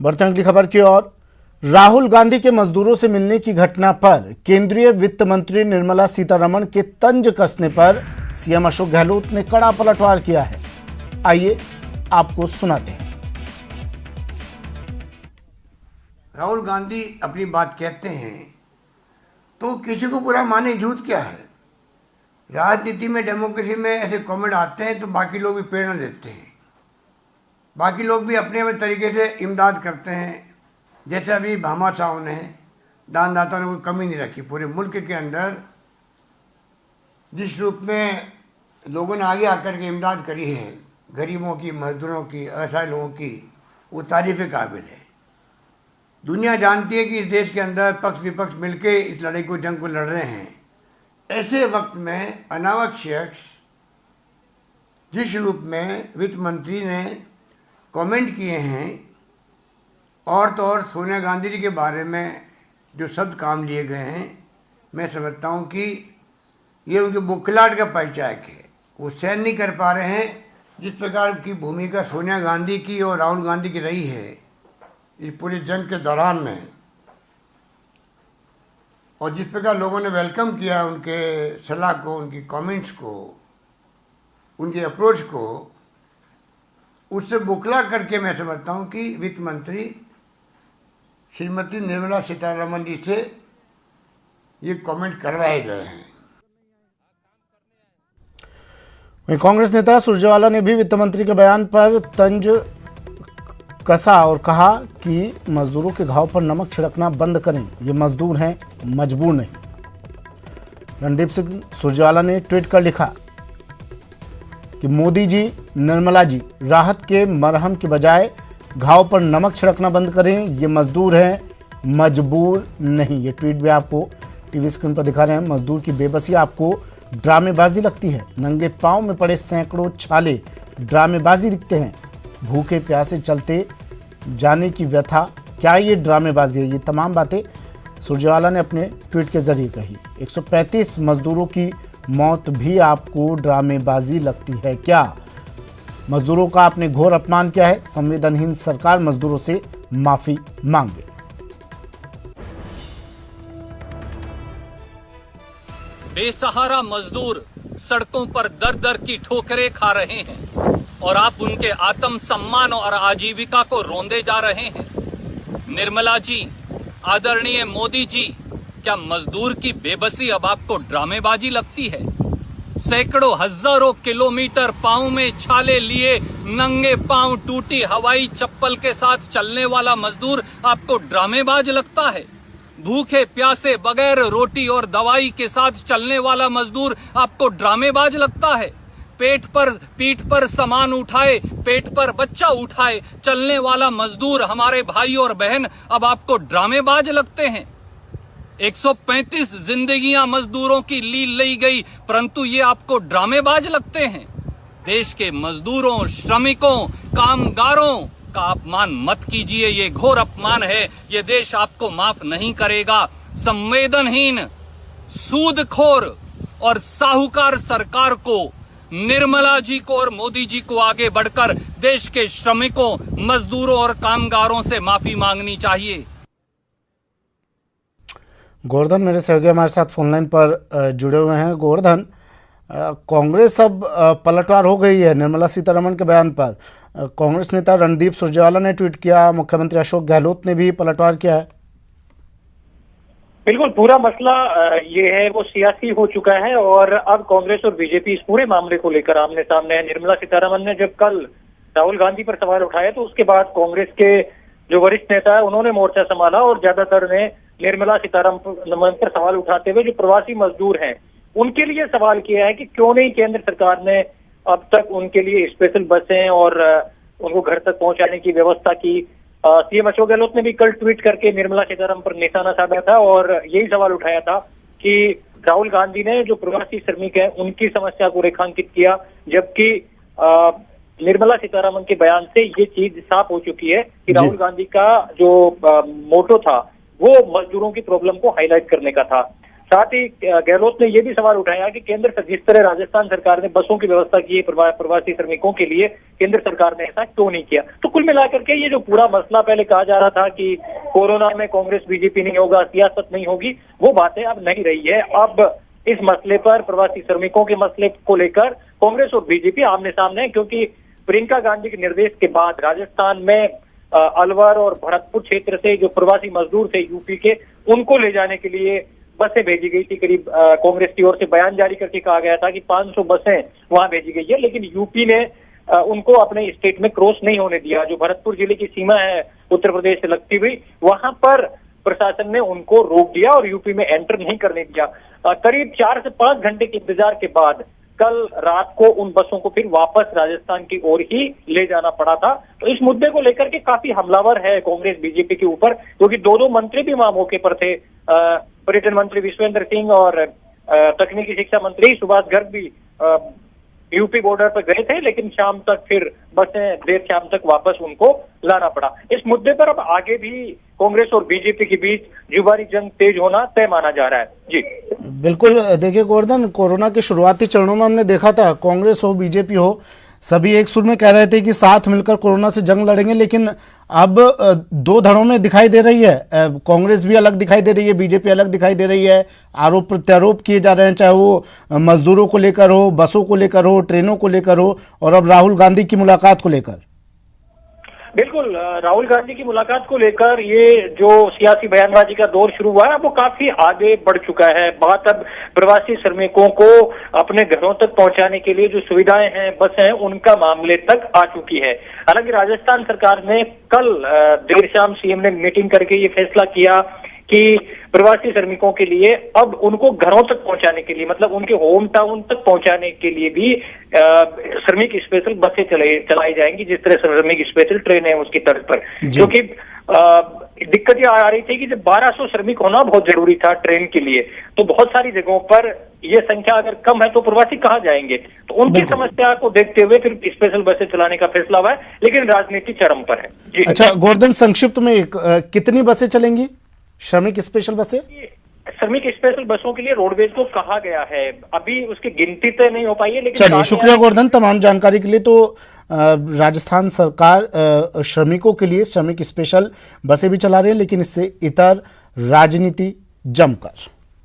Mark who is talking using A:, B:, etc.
A: बढ़ते हैं अगली खबर की ओर। राहुल गांधी के मजदूरों से मिलने की घटना पर केंद्रीय वित्त मंत्री निर्मला सीतारमण के तंज कसने पर सीएम अशोक गहलोत ने कड़ा पलटवार किया है। आइए आपको सुनाते हैं।
B: राहुल गांधी अपनी बात कहते हैं तो किसी को बुरा माने झूठ क्या है। राजनीति में, डेमोक्रेसी में ऐसे कमेंट आते हैं तो बाकी लोग भी प्रेरणा लेते हैं, बाकी लोग भी अपने अपने तरीके से इमदाद करते हैं। जैसे अभी भामा साहब ने, दानदाताओं ने कोई कमी नहीं रखी। पूरे मुल्क के अंदर जिस रूप में लोगों ने आगे आकर के इमदाद करी है, गरीबों की, मजदूरों की, असहाय लोगों की, वो तारीफ़ के काबिल है। दुनिया जानती है कि इस देश के अंदर पक्ष विपक्ष मिलके इस लड़ाई को, जंग को लड़ रहे हैं। ऐसे वक्त में अनावश्यक जिस रूप में वित्त मंत्री ने कमेंट किए हैं, और तो और सोनिया गांधी जी के बारे में जो शब्द काम लिए गए हैं, मैं समझता हूँ कि ये उनके बुखलाहट का परिचायक है। वो सहन नहीं कर पा रहे हैं जिस प्रकार की भूमिका सोनिया गांधी की और राहुल गांधी की रही है इस पूरी जंग के दौरान में, और जिस प्रकार लोगों ने वेलकम किया उनके सलाह को, उनकी कमेंट्स को, उनकी अप्रोच को, उससे बुखला करके मैं समझता हूँ कि वित्त मंत्री श्रीमती निर्मला सीतारमण जी से ये कमेंट करवाए गए हैं।
A: वहीं कांग्रेस नेता सुरजेवाला ने भी वित्त मंत्री के बयान पर तंज कसा और कहा कि मजदूरों के घाव पर नमक छिड़कना बंद करें, ये मजदूर हैं, मजबूर नहीं। रणदीप सिंह सुरजेवाला ने ट्वीट कर लिखा कि मोदी जी, निर्मला जी, राहत के मरहम के बजाय घाव पर नमक छिड़कना बंद करें, ये मजदूर हैं, मजबूर नहीं। ये ट्वीट भी आपको टीवी स्क्रीन पर दिखा रहे हैं। मजदूर की बेबसी आपको ड्रामेबाजी लगती है। नंगे पांव में पड़े सैकड़ों छाले ड्रामेबाजी दिखते हैं। भूखे प्यासे चलते जाने की व्यथा, क्या ये ड्रामेबाजी है? ये तमाम बातें सुरजेवाला ने अपने ट्वीट के जरिए कही। 135 मजदूरों की मौत भी आपको ड्रामेबाजी लगती है क्या? मजदूरों का आपने घोर अपमान किया है। संवेदनहीन सरकार मजदूरों से माफी मांगे।
C: बेसहारा मजदूर सड़कों पर दर दर की ठोकरें खा रहे हैं और आप उनके आत्म सम्मान और आजीविका को रोंदे जा रहे हैं। निर्मला जी, आदरणीय मोदी जी, क्या मजदूर की बेबसी अब आपको ड्रामेबाजी लगती है? सैकड़ों हजारों किलोमीटर पांव में छाले लिए, नंगे पांव टूटी हवाई चप्पल के साथ चलने वाला मजदूर आपको ड्रामेबाज लगता है? भूखे प्यासे बगैर रोटी और दवाई के साथ चलने वाला मजदूर आपको ड्रामेबाज लगता है? पीठ पर सामान उठाए, पेट पर बच्चा उठाए चलने वाला मजदूर हमारे भाई और बहन अब आपको ड्रामेबाज लगते हैं? 135 जिंदगियां मजदूरों की ली गई, परंतु ये आपको ड्रामेबाज लगते हैं? देश के मजदूरों, श्रमिकों, कामगारों का अपमान मत कीजिए। ये घोर अपमान है। ये देश आपको माफ नहीं करेगा। संवेदनहीन, सूदखोर और साहूकार सरकार को, निर्मला जी को और मोदी जी को आगे बढ़कर देश के श्रमिकों, मजदूरों और कामगारों से माफी मांगनी चाहिए।
A: गोवर्धन मेरे सहयोगी हमारे साथ फोनलाइन पर जुड़े हुए हैं। गोवर्धन, कांग्रेस अब पलटवार हो गई है निर्मला सीतारमण के बयान पर। कांग्रेस नेता रणदीप सुरजेवाला ने ट्वीट किया, मुख्यमंत्री अशोक गहलोत ने भी पलटवार किया है।
D: बिल्कुल, पूरा मसला ये है वो सियासी हो चुका है और अब कांग्रेस और बीजेपी इस पूरे मामले को लेकर आमने सामने है। निर्मला सीतारमण ने जब कल राहुल गांधी पर सवाल उठाया तो उसके बाद कांग्रेस के जो वरिष्ठ नेता है उन्होंने मोर्चा संभाला और ज्यादातर ने निर्मला सीतारमण पर सवाल उठाते हुए जो प्रवासी मजदूर हैं उनके लिए सवाल किया है कि क्यों नहीं केंद्र सरकार ने अब तक उनके लिए स्पेशल बसें और उनको घर तक पहुंचाने की व्यवस्था की। सीएम अशोक गहलोत ने भी कल ट्वीट करके निर्मला सीतारमण पर निशाना साधा था और यही सवाल उठाया था कि राहुल गांधी ने जो प्रवासी श्रमिक हैं उनकी समस्या को रेखांकित किया, जबकि निर्मला सीतारमण के बयान से ये चीज साफ हो चुकी है कि राहुल गांधी का जो मोटो था वो मजदूरों की प्रॉब्लम को हाईलाइट करने का था। साथ ही गहलोत ने यह भी सवाल उठाया कि केंद्र से जिस तरह राजस्थान सरकार ने बसों की व्यवस्था की है प्रवासी श्रमिकों के लिए, केंद्र सरकार ने ऐसा क्यों नहीं किया। तो कुल मिलाकर के ये जो पूरा मसला पहले कहा जा रहा था कि कोरोना में कांग्रेस बीजेपी नहीं होगा, सियासत नहीं होगी, वो बातें अब नहीं रही है। अब इस मसले पर, प्रवासी श्रमिकों के मसले को लेकर कांग्रेस और बीजेपी आमने सामने है, क्योंकि प्रियंका गांधी के निर्देश के बाद राजस्थान में अलवर और भरतपुर क्षेत्र से जो प्रवासी मजदूर थे यूपी के, उनको ले जाने के लिए बसें भेजी गई थी। करीब कांग्रेस की ओर से बयान जारी करके कहा गया था कि 500 बसें वहां भेजी गई है, लेकिन यूपी ने उनको अपने स्टेट में क्रॉस नहीं होने दिया। जो भरतपुर जिले की सीमा है उत्तर प्रदेश से लगती हुई, वहां पर प्रशासन ने उनको रोक दिया और यूपी में एंटर नहीं करने दिया। करीब 4 से 5 घंटे के इंतजार के बाद कल रात को उन बसों को फिर वापस राजस्थान की ओर ही ले जाना पड़ा था। तो इस मुद्दे को लेकर के काफी हमलावर है कांग्रेस बीजेपी के ऊपर, क्योंकि दो मंत्री भी वहां मौके पर थे। पर्यटन मंत्री विश्वेंद्र सिंह और तकनीकी शिक्षा मंत्री सुभाष गर्ग भी यूपी बॉर्डर पर गए थे, लेकिन शाम तक फिर बसें देर शाम तक वापस उनको लाना पड़ा। इस मुद्दे पर अब आगे भी कांग्रेस और बीजेपी के बीच जुबानी जंग तेज होना तय माना जा रहा है। जी
A: बिल्कुल, देखिए गोवर्धन, कोरोना के शुरुआती चरणों में हमने देखा था कांग्रेस हो बीजेपी हो, सभी एक सुर में कह रहे थे कि साथ मिलकर कोरोना से जंग लड़ेंगे, लेकिन अब दो धड़ों में दिखाई दे रही है। कांग्रेस भी अलग दिखाई दे रही है, बीजेपी अलग दिखाई दे रही है। आरोप प्रत्यारोप किए जा रहे हैं, चाहे वो मजदूरों को लेकर हो, बसों को लेकर हो, ट्रेनों को लेकर हो, और अब राहुल गांधी की मुलाकात को लेकर।
D: बिल्कुल, राहुल गांधी की मुलाकात को लेकर ये जो सियासी बयानबाजी का दौर शुरू हुआ है वो काफी आगे बढ़ चुका है। बात अब प्रवासी श्रमिकों को अपने घरों तक पहुंचाने के लिए जो सुविधाएं हैं, बसें हैं, उनका मामले तक आ चुकी है। हालांकि राजस्थान सरकार ने कल देर शाम सीएम ने मीटिंग करके ये फैसला किया कि प्रवासी श्रमिकों के लिए अब उनको घरों तक पहुंचाने के लिए, मतलब उनके होम टाउन तक पहुंचाने के लिए भी श्रमिक स्पेशल बसें चलाई जाएंगी, जिस तरह श्रमिक स्पेशल ट्रेन है उसकी तर्ज पर। क्योंकि दिक्कत ये आ रही थी कि जब 1200 श्रमिक होना बहुत जरूरी था ट्रेन के लिए, तो बहुत सारी जगहों पर ये संख्या अगर कम है तो प्रवासी कहाँ जाएंगे। तो उनकी समस्या को देखते हुए फिर स्पेशल बसें चलाने का फैसला हुआ है, लेकिन राजनीति चरम पर है। जी
A: अच्छा गोवर्धन, संक्षिप्त में कितनी बसें चलेंगी, श्रमिक स्पेशल बसें?
D: श्रमिक स्पेशल बसों के लिए रोडवेज को कहा गया है, अभी उसकी गिनती तय नहीं हो पाई है, लेकिन
A: चलिए शुक्रिया गोवर्धन तमाम जानकारी के लिए। तो राजस्थान सरकार श्रमिकों के लिए श्रमिक स्पेशल बसें भी चला रही है, लेकिन इससे इतर राजनीति जमकर।